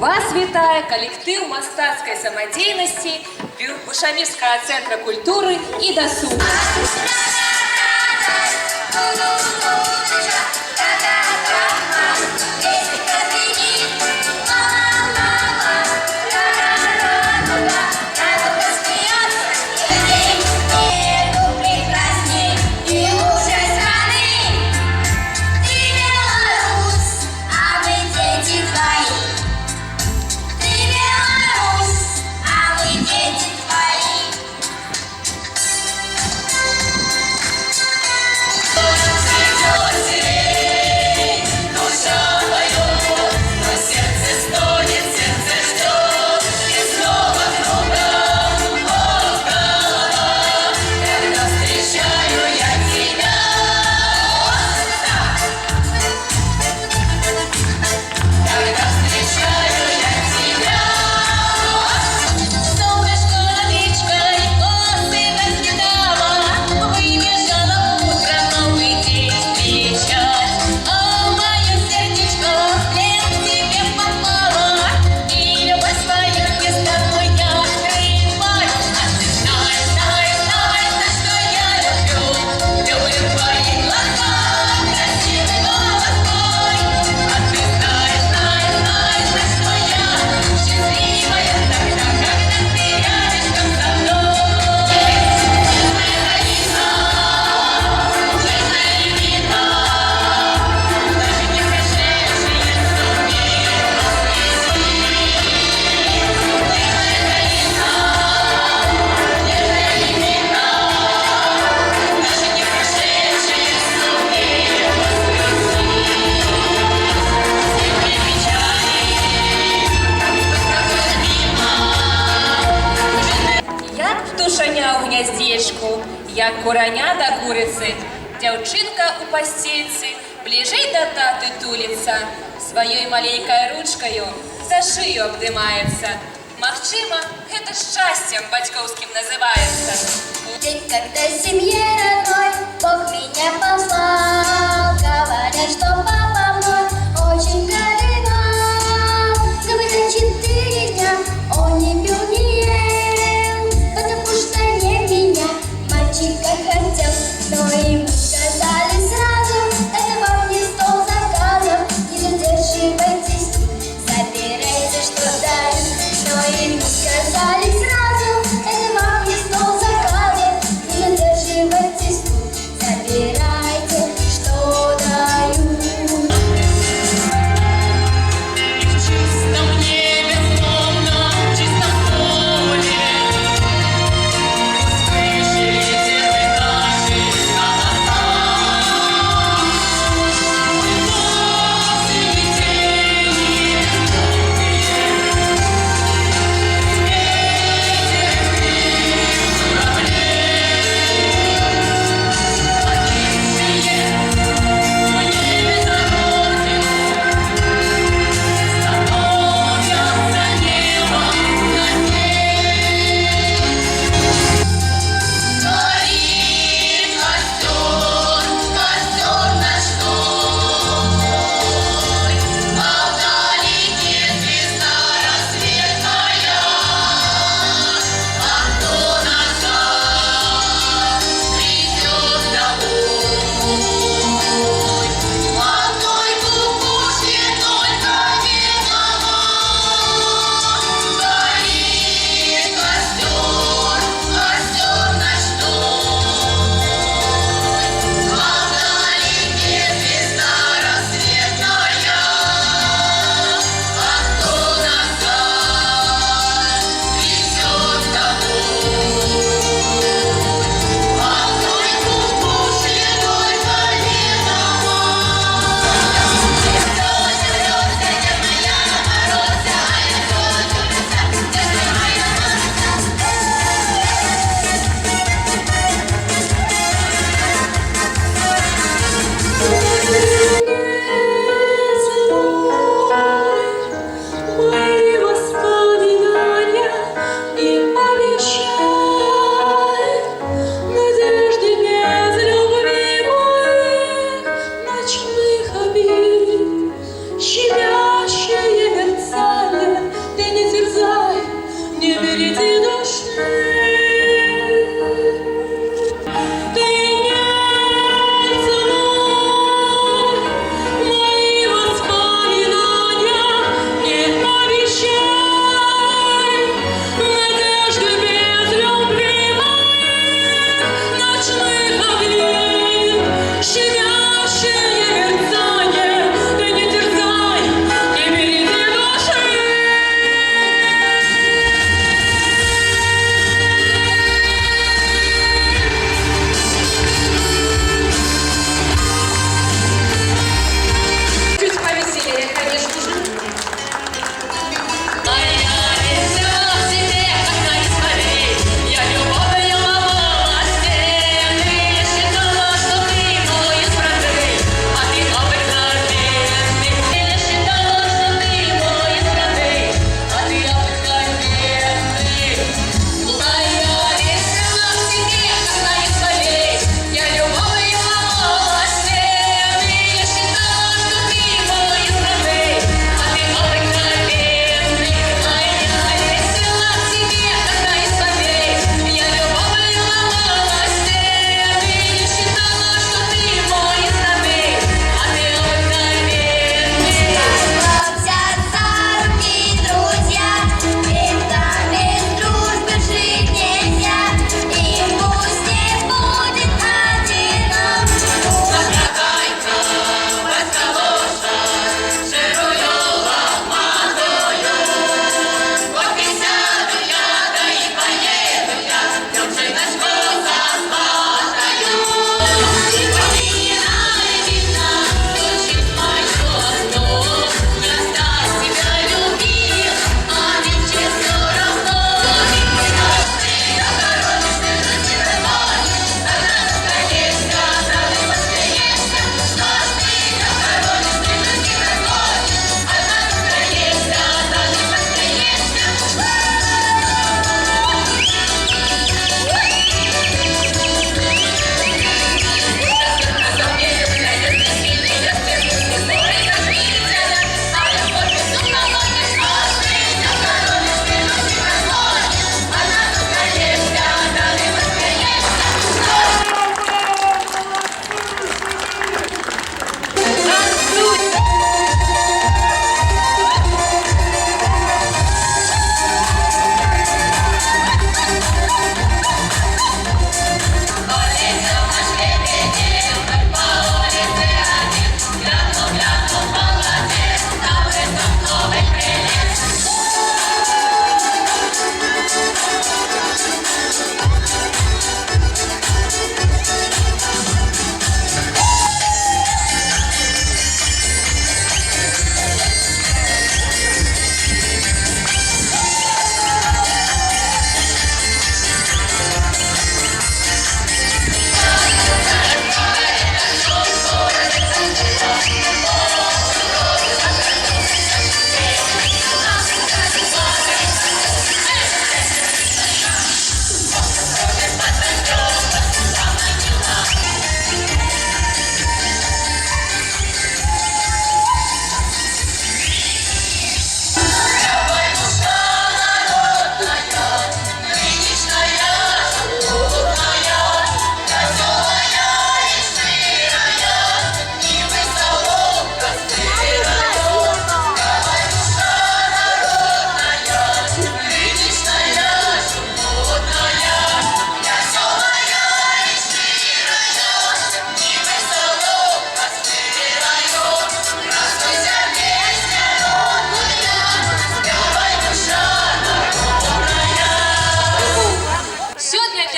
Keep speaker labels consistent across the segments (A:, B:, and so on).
A: Вас вітає колектив мастацької самодіяльності Бушамірського центру культури і досугу. Птушаня у гнездечку, як кураня до курицы, дівчинка у постельці ближей до таты тулится, своей маленькой ручкою за шию обдымается. Магчыма, это счастьем батьковским называется.
B: День, когда семье родной Бог меня послал, говорят, что папа мой очень горевал. Говорят, 4 дня он не пил, не ел, потому что не меня мальчика хотел. Но ему сказали сразу, это вам не стол заказов, не задерживайтесь, забирайте, что дают. Но ему сказали сразу, это вам не стол заказов, не задерживайтесь, забирайте, что дают.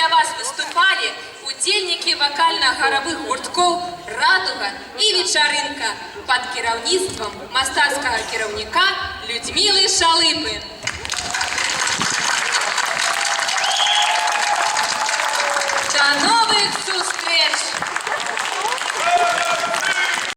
A: для вас выступали удзельнікі вакальна-гаравых гурткоў «Радуга» і «Вечарынка» пад кіраўніцтвам мастацкага кіраўніка Людмілы Шалыпы.